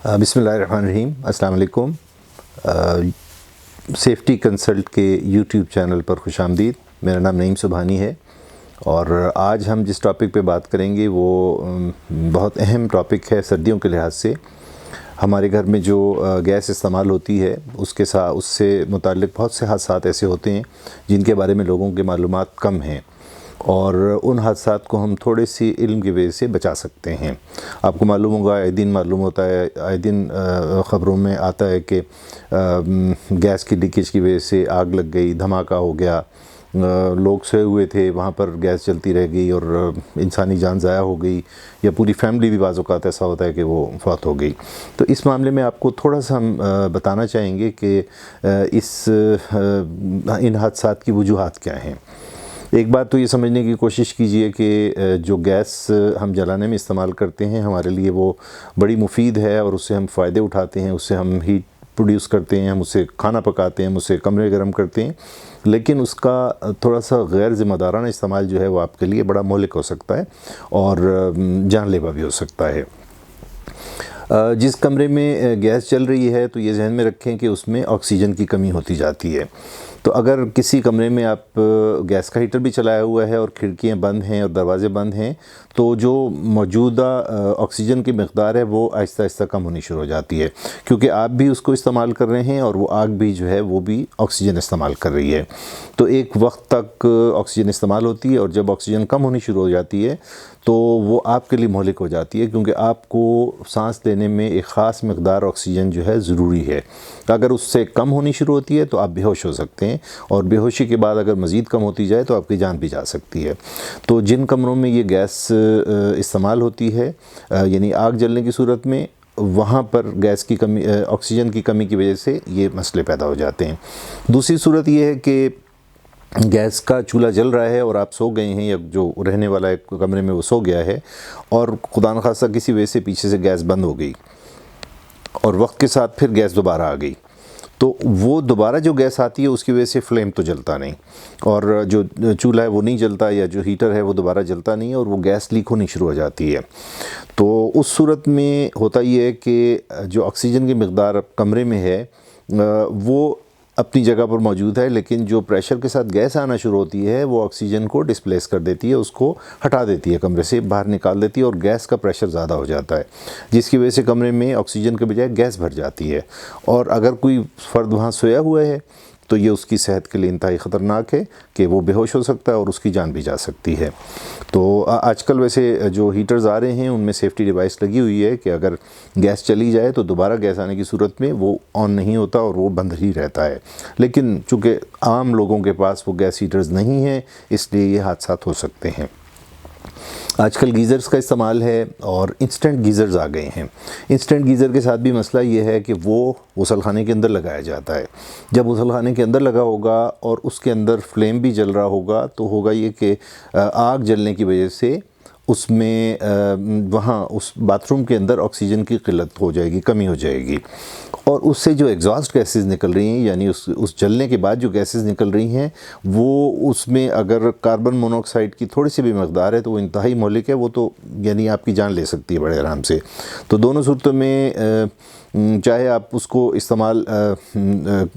بسم اللہ الرحمن الرحیم۔ السلام علیکم۔ سیفٹی کنسلٹ کے یوٹیوب چینل پر خوش آمدید۔ میرا نام نعیم سبحانی ہے اور آج ہم جس ٹاپک پہ بات کریں گے وہ بہت اہم ٹاپک ہے سردیوں کے لحاظ سے۔ ہمارے گھر میں جو گیس استعمال ہوتی ہے اس سے متعلق بہت سے حادثات ایسے ہوتے ہیں جن کے بارے میں لوگوں کے معلومات کم ہیں، اور ان حادثات کو ہم تھوڑے سی علم کی وجہ سے بچا سکتے ہیں۔ آپ کو معلوم ہوگا، آئے دن معلوم ہوتا ہے، آئے دن خبروں میں آتا ہے کہ گیس کی لیکیج کی وجہ سے آگ لگ گئی، دھماکہ ہو گیا، لوگ سوئے ہوئے تھے، وہاں پر گیس جلتی رہ گئی اور انسانی جان ضائع ہو گئی، یا پوری فیملی بھی بعض اوقات ایسا ہوتا ہے کہ وہ فوت ہو گئی۔ تو اس معاملے میں آپ کو تھوڑا سا ہم بتانا چاہیں گے کہ ان حادثات کی وجوہات کیا ہیں۔ ایک بات تو یہ سمجھنے کی کوشش کیجئے کہ جو گیس ہم جلانے میں استعمال کرتے ہیں ہمارے لیے وہ بڑی مفید ہے، اور اس سے ہم فائدے اٹھاتے ہیں، اس سے ہم ہیٹ پروڈیوس کرتے ہیں، ہم اس سے کھانا پکاتے ہیں، ہم اس سے کمرے گرم کرتے ہیں، لیکن اس کا تھوڑا سا غیر ذمہ دارانہ استعمال جو ہے وہ آپ کے لیے بڑا مہلک ہو سکتا ہے اور جان لیوا بھی ہو سکتا ہے۔ جس کمرے میں گیس چل رہی ہے تو یہ ذہن میں رکھیں کہ اس میں آکسیجن کی کمی ہوتی جاتی ہے۔ تو اگر کسی کمرے میں آپ گیس کا ہیٹر بھی چلایا ہوا ہے اور کھڑکیاں بند ہیں اور دروازے بند ہیں تو جو موجودہ آکسیجن کی مقدار ہے وہ آہستہ آہستہ کم ہونی شروع ہو جاتی ہے، کیونکہ آپ بھی اس کو استعمال کر رہے ہیں اور وہ آگ بھی جو ہے وہ بھی آکسیجن استعمال کر رہی ہے۔ تو ایک وقت تک آکسیجن استعمال ہوتی ہے، اور جب آکسیجن کم ہونی شروع ہو جاتی ہے تو وہ آپ کے لیے مہلک ہو جاتی ہے، کیونکہ آپ کو سانس لینے میں ایک خاص مقدار آکسیجن جو ہے ضروری ہے۔ اگر اس سے کم ہونی شروع ہوتی ہے تو آپ بے ہوش ہو سکتے ہیں، اور بے ہوشی کے بعد اگر مزید کم ہوتی جائے تو آپ کی جان بھی جا سکتی ہے۔ تو جن کمروں میں یہ گیس استعمال ہوتی ہے، یعنی آگ جلنے کی صورت میں، وہاں پر گیس کی کمی، آکسیجن کی کمی کی وجہ سے یہ مسئلے پیدا ہو جاتے ہیں۔ دوسری صورت یہ ہے کہ گیس کا چولہا جل رہا ہے اور آپ سو گئے ہیں، یا جو رہنے والا ایک کمرے میں وہ سو گیا ہے، اور خدا نخواستہ کسی وجہ سے پیچھے سے گیس بند ہو گئی اور وقت کے ساتھ پھر گیس دوبارہ آ گئی، تو وہ دوبارہ جو گیس آتی ہے اس کی وجہ سے فلیم تو جلتا نہیں، اور جو چولہا ہے وہ نہیں جلتا، یا جو ہیٹر ہے وہ دوبارہ جلتا نہیں، اور وہ گیس لیک ہونی شروع ہو جاتی ہے۔ تو اس صورت میں ہوتا یہ ہے کہ جو آکسیجن کی مقدار کمرے میں ہے وہ اپنی جگہ پر موجود ہے، لیکن جو پریشر کے ساتھ گیس آنا شروع ہوتی ہے وہ آکسیجن کو ڈسپلیس کر دیتی ہے، اس کو ہٹا دیتی ہے، کمرے سے باہر نکال دیتی ہے، اور گیس کا پریشر زیادہ ہو جاتا ہے، جس کی وجہ سے کمرے میں آکسیجن کے بجائے گیس بھر جاتی ہے، اور اگر کوئی فرد وہاں سویا ہوا ہے تو یہ اس کی صحت کے لیے انتہائی خطرناک ہے کہ وہ بے ہوش ہو سکتا ہے اور اس کی جان بھی جا سکتی ہے۔ تو آج کل ویسے جو ہیٹرز آ رہے ہیں ان میں سیفٹی ڈیوائس لگی ہوئی ہے کہ اگر گیس چلی جائے تو دوبارہ گیس آنے کی صورت میں وہ آن نہیں ہوتا اور وہ بند ہی رہتا ہے، لیکن چونکہ عام لوگوں کے پاس وہ گیس ہیٹرز نہیں ہیں اس لیے یہ حادثات ہو سکتے ہیں۔ آج کل گیزرز کا استعمال ہے اور انسٹنٹ گیزرز آ گئے ہیں۔ انسٹنٹ گیزر کے ساتھ بھی مسئلہ یہ ہے کہ وہ غسل خانے کے اندر لگایا جاتا ہے۔ جب غسل خانے کے اندر لگا ہوگا اور اس کے اندر فلیم بھی جل رہا ہوگا تو ہوگا یہ کہ آگ جلنے کی وجہ سے اس میں وہاں اس باتھ روم کے اندر آکسیجن کی قلت ہو جائے گی، کمی ہو جائے گی، اور اس سے جو ایگزاسٹ گیسز نکل رہی ہیں، یعنی اس جلنے کے بعد جو گیسز نکل رہی ہیں وہ اس میں اگر کاربن مونوکسائڈ کی تھوڑی سی بھی مقدار ہے تو وہ انتہائی مہلک ہے، وہ تو یعنی آپ کی جان لے سکتی ہے بڑے آرام سے۔ تو دونوں صورتوں میں چاہے آپ اس کو استعمال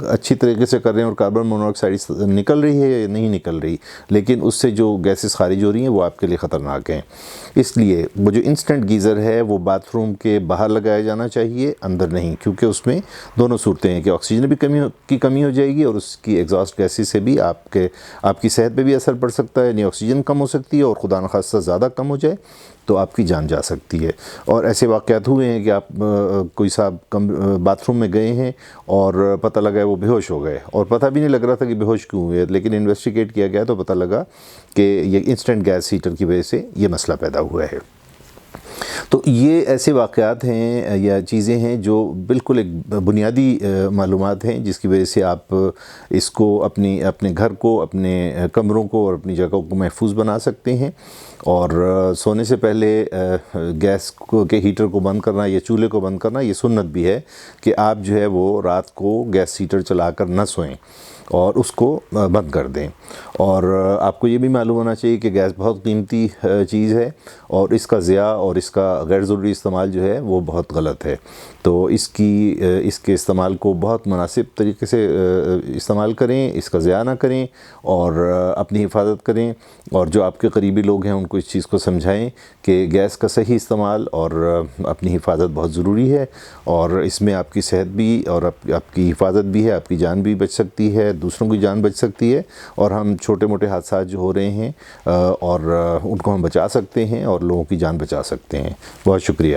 اچھی طریقے سے کر رہے ہیں اور کاربن مونوکسائڈ نکل رہی ہے یا نہیں نکل رہی، لیکن اس سے جو گیسز خارج ہو رہی ہیں وہ آپ کے لیے خطرناک ہیں۔ اس لیے وہ جو انسٹنٹ گیزر ہے وہ باتھ روم کے باہر لگایا جانا چاہیے، اندر نہیں، کیونکہ اس میں دونوں صورتیں ہیں کہ آکسیجن بھی کمی ہو جائے گی، اور اس کی ایگزاسٹ گیسز سے بھی آپ کی صحت پہ بھی اثر پڑ سکتا ہے، یعنی آکسیجن کم ہو سکتی ہے، اور خدا نخواستہ زیادہ کم ہو جائے تو آپ کی جان جا سکتی ہے۔ اور ایسے واقعات ہوئے ہیں کہ آپ کوئی صاحب باتھ روم میں گئے ہیں اور پتہ لگا ہے وہ بے ہوش ہو گئے، اور پتہ بھی نہیں لگ رہا تھا کہ بے ہوش کیوں ہوئے، لیکن انویسٹیگیٹ کیا گیا تو پتہ لگا کہ یہ انسٹنٹ گیس ہیٹر کی وجہ سے یہ مسئلہ پیدا ہوا ہے۔ تو یہ ایسے واقعات ہیں یا چیزیں ہیں جو بالکل ایک بنیادی معلومات ہیں جس کی وجہ سے آپ اس کو اپنے گھر کو، اپنے کمروں کو اور اپنی جگہوں کو محفوظ بنا سکتے ہیں، اور سونے سے پہلے گیس کے ہیٹر کو بند کرنا یا چولہے کو بند کرنا یہ سنت بھی ہے کہ آپ جو ہے وہ رات کو گیس ہیٹر چلا کر نہ سوئیں اور اس کو بند کر دیں۔ اور آپ کو یہ بھی معلوم ہونا چاہیے کہ گیس بہت قیمتی چیز ہے، اور اس کا ضیاع اور اس اس کا غیر ضروری استعمال جو ہے وہ بہت غلط ہے۔ تو اس کے استعمال کو بہت مناسب طریقے سے استعمال کریں، اس کا ضیاع نہ کریں اور اپنی حفاظت کریں، اور جو آپ کے قریبی لوگ ہیں ان کو اس چیز کو سمجھائیں کہ گیس کا صحیح استعمال اور اپنی حفاظت بہت ضروری ہے، اور اس میں آپ کی صحت بھی اور آپ کی حفاظت بھی ہے، آپ کی جان بھی بچ سکتی ہے، دوسروں کی جان بچ سکتی ہے، اور ہم چھوٹے موٹے حادثات جو ہو رہے ہیں اور ان کو ہم بچا سکتے ہیں اور لوگوں کی جان بچا سکتے ہیں۔ بہت شکریہ۔